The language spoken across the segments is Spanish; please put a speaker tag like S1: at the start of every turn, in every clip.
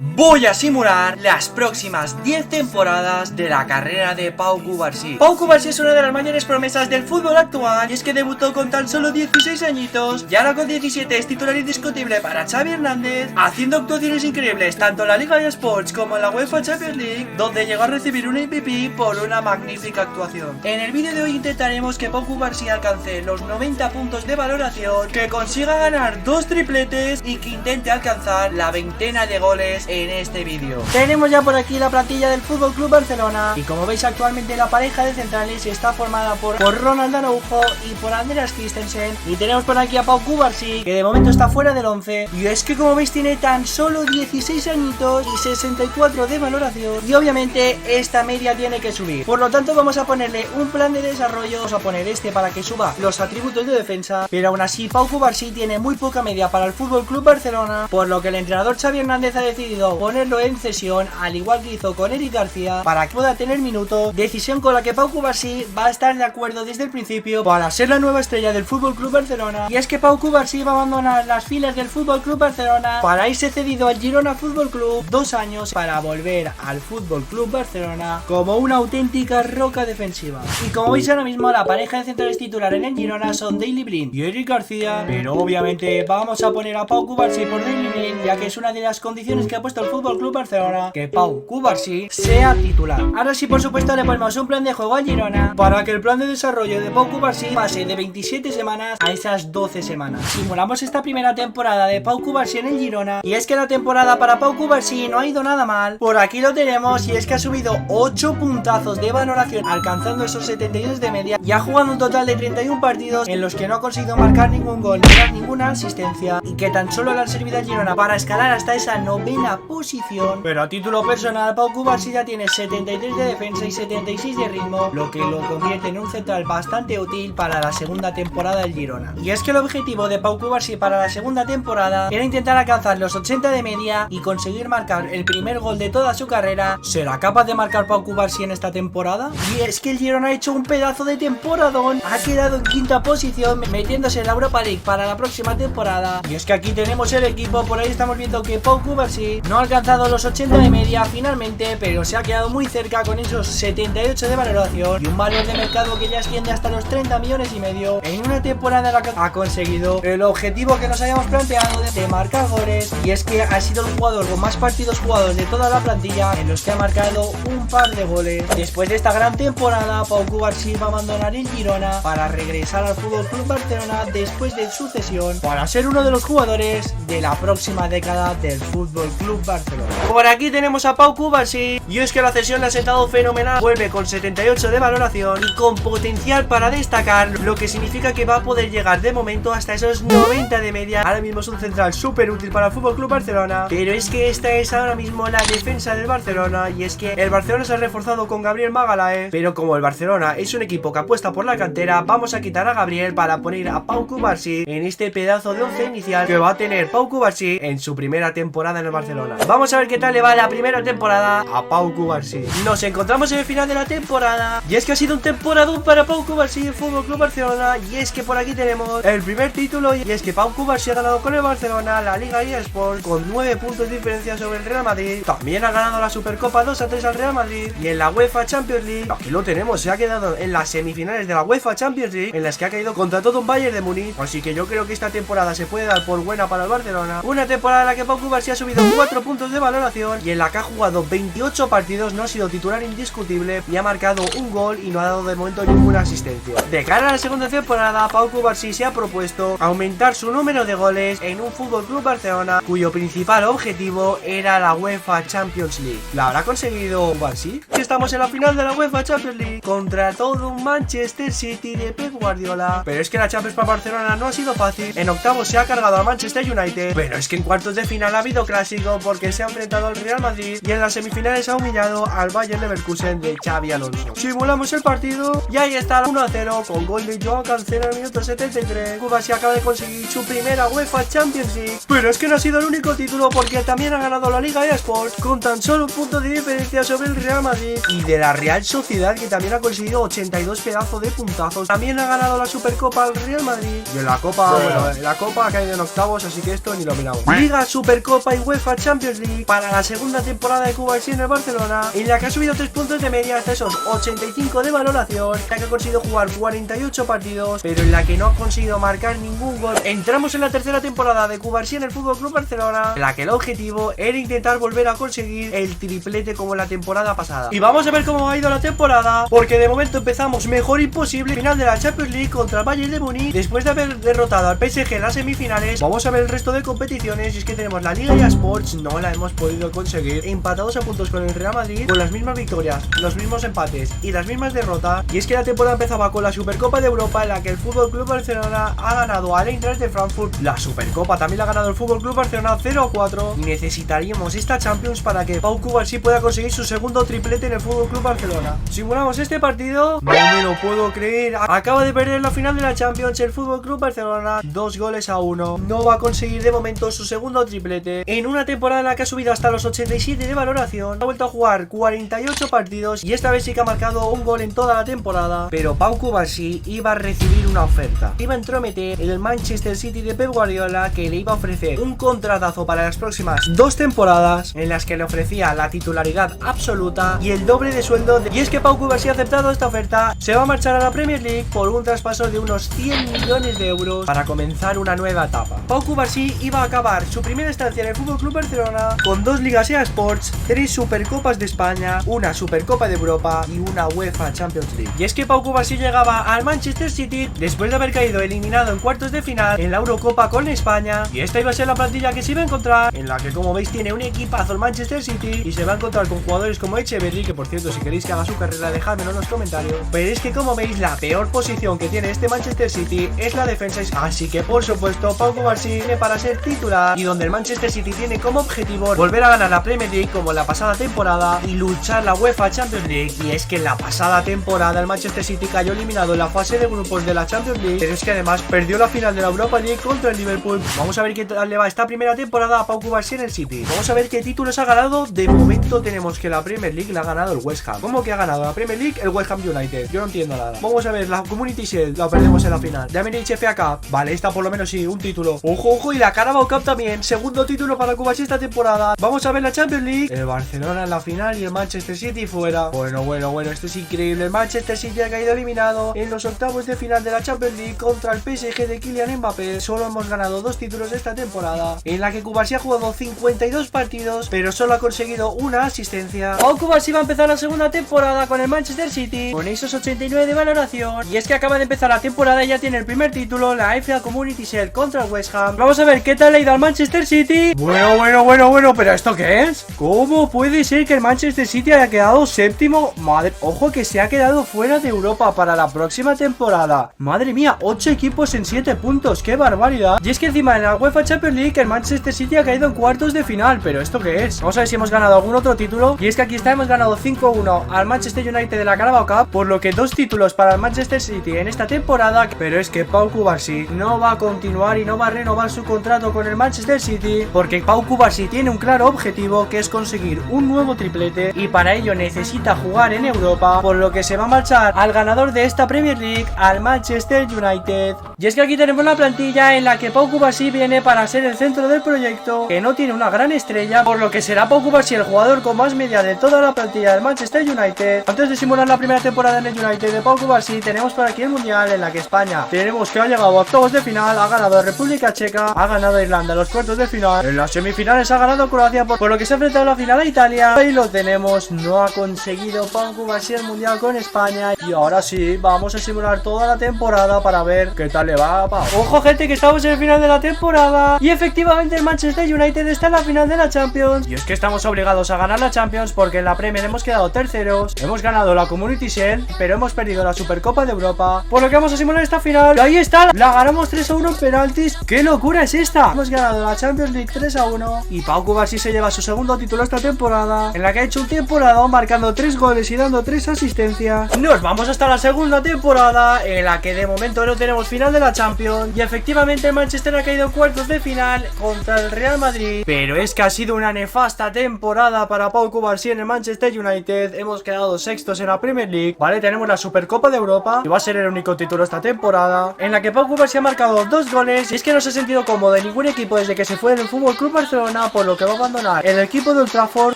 S1: Voy a simular las próximas 10 temporadas de la carrera de Pau Cubarsí. Pau Cubarsí es una de las mayores promesas del fútbol actual, y es que debutó con tan solo 16 añitos y ahora con 17 es titular indiscutible para Xavi Hernández, haciendo actuaciones increíbles tanto en la Liga eSports como en la UEFA Champions League, donde llegó a recibir un MVP por una magnífica actuación. En el vídeo de hoy intentaremos que Pau Cubarsí alcance los 90 puntos de valoración, que consiga ganar 2 tripletes y que intente alcanzar la veintena de goles en este vídeo. Tenemos ya por aquí la plantilla del FC Barcelona y como veis actualmente la pareja de centrales está formada por Ronald Araujo y por Andreas Christensen, y tenemos por aquí a Pau Cubarsí, que de momento está fuera del 11, y es que como veis tiene tan solo 16 añitos y 64 de valoración, y obviamente esta media tiene que subir. Por lo tanto vamos a ponerle un plan de desarrollo, vamos a poner este para que suba los atributos de defensa, pero aún así Pau Cubarsí tiene muy poca media para el FC Barcelona, por lo que el entrenador Xavi Hernández ha decidido ponerlo en cesión, al igual que hizo con Eric García, para que pueda tener minutos, decisión con la que Pau Cubarsí va a estar de acuerdo desde el principio para ser la nueva estrella del FC Barcelona. Y es que Pau Cubarsí va a abandonar las filas del FC Barcelona para irse cedido al Girona Fútbol Club 2 años para volver al FC Barcelona como una auténtica roca defensiva. Y como veis ahora mismo la pareja de centrales titular en el Girona son Daley Blind y Eric García, pero obviamente vamos a poner a Pau Cubarsí por Daley Blind, ya que es una de las condiciones que ha puesto el FC Barcelona, que Pau Cubarsí sea titular. Ahora sí, por supuesto, le ponemos un plan de juego al Girona para que el plan de desarrollo de Pau Cubarsí pase de 27 semanas a esas 12 semanas. Simulamos esta primera temporada de Pau Cubarsí en el Girona, y es que la temporada para Pau Cubarsí no ha ido nada mal. Por aquí lo tenemos, y es que ha subido 8 puntazos de valoración, alcanzando esos 72 de media, y ha jugado un total de 31 partidos en los que no ha conseguido marcar ningún gol ni dar ninguna asistencia, y que tan solo le han servido al Girona para escalar hasta esa novena posición. Pero a título personal, Pau Cubarsí ya tiene 73 de defensa y 76 de ritmo, lo que lo convierte en un central bastante útil para la segunda temporada del Girona. Y es que el objetivo de Pau Cubarsí para la segunda temporada era intentar alcanzar los 80 de media y conseguir marcar el primer gol de toda su carrera. ¿Será capaz de marcar Pau Cubarsí en esta temporada? Y es que el Girona ha hecho un pedazo de temporadón, ha quedado en quinta posición, metiéndose en la Europa League para la próxima temporada. Y es que aquí tenemos el equipo, por ahí estamos viendo que Pau Cubarsí no ha alcanzado los 80 de media finalmente, pero se ha quedado muy cerca con esos 78 de valoración y un valor de mercado que ya asciende hasta los 30 millones y medio en una temporada en la que ha conseguido el objetivo que nos habíamos planteado de marcar goles. Y es que ha sido el jugador con más partidos jugados de toda la plantilla, en los que ha marcado un par de goles. Después de esta gran temporada, Pau Cubarsí va a abandonar el Girona para regresar al FC Barcelona después de su cesión, para ser uno de los jugadores de la próxima década del FC Barcelona. Por aquí tenemos a Pau Cubarsí, y es que la cesión le ha sentado fenomenal. Vuelve con 78 de valoración y con potencial para destacar, lo que significa que va a poder llegar de momento hasta esos 90 de media. Ahora mismo es un central súper útil para el FC Barcelona, pero es que esta es ahora mismo la defensa del Barcelona, y es que el Barcelona se ha reforzado con Gabriel Magalhaes, pero como el Barcelona es un equipo que apuesta por la cantera, vamos a quitar a Gabriel para poner a Pau Cubarsí en este pedazo de 11 inicial que va a tener Pau Cubarsí en su primera temporada en el Barcelona. Vamos a ver qué tal le va la primera temporada a Pau Cubarsí. Nos encontramos en el final de la temporada, y es que ha sido un temporadón para Pau Cubarsí, el FC Barcelona. Y es que por aquí tenemos el primer título, y es que Pau Cubarsí ha ganado con el Barcelona la Liga eSports con 9 puntos de diferencia sobre el Real Madrid. También ha ganado la Supercopa 2-3 al Real Madrid, y en la UEFA Champions League, aquí lo tenemos, se ha quedado en las semifinales de la UEFA Champions League, en las que ha caído contra todo un Bayern de Múnich. Así que yo creo que esta temporada se puede dar por buena para el Barcelona, una temporada en la que Pau Cubarsí ha subido 4 puntos de valoración, y en la que ha jugado 28 partidos, no ha sido titular indiscutible y ha marcado un gol y no ha dado de momento ninguna asistencia. De cara a la segunda temporada, Pau Cubarsí se ha propuesto aumentar su número de goles en un FC Barcelona cuyo principal objetivo era la UEFA Champions League. ¿La habrá conseguido Cubarsí? Estamos en la final de la UEFA Champions League contra todo un Manchester City de Pep Guardiola, pero es que la Champions para Barcelona no ha sido fácil. En octavos se ha cargado al Manchester United, pero es que en cuartos de final ha habido clásico porque se ha enfrentado al Real Madrid, y en las semifinales ha humillado al Bayern Leverkusen de Xabi Alonso. Simulamos el partido y ahí está, 1-0 con gol de Joao Cancelo en el minuto 73. Cubarsí acaba de conseguir su primera UEFA Champions League, pero es que no ha sido el único título, porque también ha ganado la Liga eSports con tan solo un punto de diferencia sobre el Real Madrid, y de la Real Sociedad, que también ha conseguido 82 pedazos de puntazos. También ha ganado la Supercopa al Real Madrid, y en la Copa, bueno, en la Copa ha caído en octavos, así que esto ni lo miramos. Liga, Supercopa y UEFA Champions Champions League para la segunda temporada de Cubarsí en el Barcelona, en la que ha subido 3 puntos de media hasta esos 85 de valoración, en la que ha conseguido jugar 48 partidos, pero en la que no ha conseguido marcar ningún gol. Entramos en la tercera temporada de Cubarsí en el FC Barcelona, en la que el objetivo era intentar volver a conseguir el triplete como la temporada pasada. Y vamos a ver cómo ha ido la temporada, porque de momento empezamos mejor imposible. Final de la Champions League contra el Bayern de Múnich, después de haber derrotado al PSG en las semifinales. Vamos a ver el resto de competiciones, y es que tenemos la Liga eSports, no la hemos podido conseguir, empatados a puntos con el Real Madrid, con las mismas victorias, los mismos empates y las mismas derrotas. Y es que la temporada empezaba con la Supercopa de Europa, en la que el FC Barcelona ha ganado al Eintracht de Frankfurt. La Supercopa también la ha ganado el FC Barcelona 0-4, y necesitaríamos esta Champions para que Pau Cubarsí pueda conseguir su segundo triplete en el FC Barcelona. Simulamos este partido, no me lo puedo creer, acaba de perder la final de la Champions el FC Barcelona 2-1, no va a conseguir de momento su segundo triplete en una temporada en la que ha subido hasta los 87 de valoración, ha vuelto a jugar 48 partidos y esta vez sí que ha marcado un gol en toda la temporada. Pero Pau Cubarsí iba a recibir una oferta, iba a entrometer en el Manchester City de Pep Guardiola, que le iba a ofrecer un contratazo para las próximas 2 temporadas, en las que le ofrecía la titularidad absoluta y el doble de sueldo y es que Pau Cubarsí ha aceptado esta oferta, se va a marchar a la Premier League por un traspaso de unos 100 millones de euros para comenzar una nueva etapa. Pau Cubarsí iba a acabar su primera estancia en el FC Barcelona con 2 ligas eSports, 3 Supercopas de España, una Supercopa de Europa y una UEFA Champions League. Y es que Pau Cubarsí llegaba al Manchester City después de haber caído eliminado en cuartos de final en la Eurocopa con España, y esta iba a ser la plantilla que se iba a encontrar, en la que como veis tiene un equipazo el Manchester City, y se va a encontrar con jugadores como Echeverry, que por cierto si queréis que haga su carrera dejadmelo en los comentarios. Pero es que como veis la peor posición que tiene este Manchester City es la defensa, así que por supuesto Pau Cubarsí viene para ser titular, y donde el Manchester City tiene como objetivo volver a ganar la Premier League como la pasada temporada y luchar la UEFA Champions League. Y es que en la pasada temporada el Manchester City cayó eliminado en la fase de grupos de la Champions League, pero es que además perdió la final de la Europa League contra el Liverpool. Vamos a ver qué tal le va esta primera temporada a Pau Cubarsí en el City. Vamos a ver qué títulos ha ganado. De momento tenemos que la Premier League la ha ganado el West Ham. ¿Cómo que ha ganado la Premier League el West Ham United? Yo no entiendo nada. Vamos a ver la Community Shield, la perdemos en la final. The Emirates FA Cup, vale, esta por lo menos sí, un título. Ojo, ojo, y la Carabao Cup también, segundo título para Cubarsí esta temporada. Vamos a ver la Champions League, el Barcelona en la final y el Manchester City fuera. Bueno, esto es increíble. El Manchester City ha caído eliminado en los octavos de final de la Champions League contra el PSG de Kylian Mbappé. Solo hemos ganado 2 títulos esta temporada, en la que Cubarsí ha jugado 52 partidos, pero solo ha conseguido una asistencia. Pau Cubarsí va a empezar la segunda temporada con el Manchester City, con esos 89 de valoración, y es que acaba de empezar la temporada y ya tiene el primer título, la FA Community Shield contra el West Ham. Vamos a ver qué tal le ha ido al Manchester City. Bueno, ¿pero esto qué es? ¿Cómo puede ser que el Manchester City haya quedado séptimo? Madre, ojo que se ha quedado fuera de Europa para la próxima temporada. Madre mía, 8 equipos en 7 puntos, qué barbaridad. Y es que encima en la UEFA Champions League el Manchester City ha caído en cuartos de final, pero ¿esto qué es? Vamos a ver si hemos ganado algún otro título. Y es que aquí está, hemos ganado 5-1 al Manchester United de la Carabao Cup, por lo que 2 títulos para el Manchester City en esta temporada. Pero es que Pau Cubarsí no va a continuar y no va a renovar su contrato con el Manchester City, porque Pau Cubarsí tiene un claro objetivo, que es conseguir un nuevo triplete, y para ello necesita jugar en Europa, por lo que se va a marchar al ganador de esta Premier League, al Manchester United. Y es que aquí tenemos la plantilla en la que Pau Cubarsí viene para ser el centro del proyecto, que no tiene una gran estrella, por lo que será Pau Cubarsí el jugador con más media de toda la plantilla del Manchester United. Antes de simular la primera temporada en el United de Pau Cubarsí, tenemos por aquí el Mundial, en la que España tenemos que ha llegado a octavos de final, ha ganado a República Checa, ha ganado a Irlanda en los cuartos de final, en las semifinales ha ganado a Croacia, por lo que se ha enfrentado a la final a Italia. Ahí lo tenemos, no ha conseguido Pau Cubarsí el Mundial con España, y ahora sí, vamos a simular toda la temporada para ver qué tal le va a Pau. Ojo gente, que estamos en el final de la temporada, y efectivamente el Manchester United está en la final de la Champions, y es que estamos obligados a ganar la Champions, porque en la Premier hemos quedado terceros, hemos ganado la Community Shield, pero hemos perdido la Supercopa de Europa, por lo que vamos a simular esta final, y ahí está, la ganamos 3-1 en penaltis. ¡Qué locura es esta! Hemos ganado la Champions League 3-1, y Pau Cubarsí se lleva su segundo título esta temporada, en la que ha hecho un temporada marcando 3 goles y dando 3 asistencias. Nos vamos hasta la segunda temporada, en la que de momento no tenemos final de la Champions, y efectivamente el Manchester ha caído en cuartos de final contra el Real Madrid, pero es que ha sido una nefasta temporada para Pau Cubarsí en el Manchester United. Hemos quedado sextos en la Premier League, vale, tenemos la Supercopa de Europa, y va a ser el único título esta temporada, en la que Pau Cubarsí ha marcado 2 goles, y es que no se ha sentido cómodo en ningún equipo desde que se fue del FC Barcelona, semana, por lo que va a abandonar el equipo de Old Trafford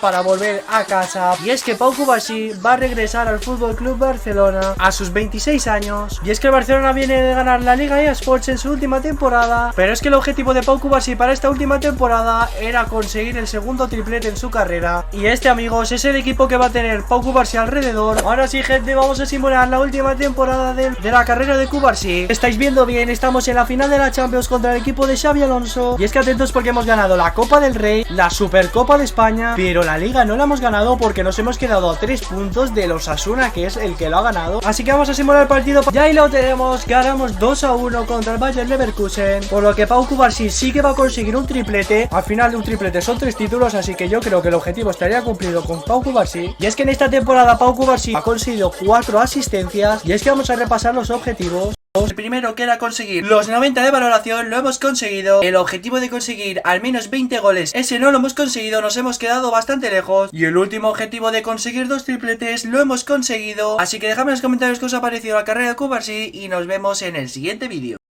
S1: para volver a casa. Y es que Pau Cubarsí va a regresar al Fútbol Club Barcelona a sus 26 años. Y es que el Barcelona viene de ganar la Liga eSports en su última temporada, pero es que el objetivo de Pau Cubarsí para esta última temporada era conseguir el segundo triplete en su carrera. Y este, amigos, es el equipo que va a tener Pau Cubarsí alrededor. Ahora sí, gente, vamos a simular la última temporada de la carrera de Cubarsí. Estáis viendo bien, estamos en la final de la Champions contra el equipo de Xabi Alonso. Y es que atentos porque hemos ganado la Copa del Rey, la Supercopa de España, pero la Liga no la hemos ganado porque nos hemos quedado a 3 puntos del Osasuna, que es el que lo ha ganado. Así que vamos a simular el partido. Y ahí lo tenemos, ganamos 2-1 contra el Bayer Leverkusen, por lo que Pau Cubarsí sí que va a conseguir un triplete. Al final de un triplete son 3 títulos, así que yo creo que el objetivo estaría cumplido con Pau Cubarsí. Y es que en esta temporada Pau Cubarsí ha conseguido 4 asistencias. Y es que vamos a repasar los objetivos. El primero, que era conseguir los 90 de valoración, lo hemos conseguido. El objetivo de conseguir al menos 20 goles, ese no lo hemos conseguido, nos hemos quedado bastante lejos. Y el último objetivo de conseguir 2 tripletes, lo hemos conseguido. Así que dejadme en los comentarios qué os ha parecido la carrera de Cubarsí y nos vemos en el siguiente vídeo.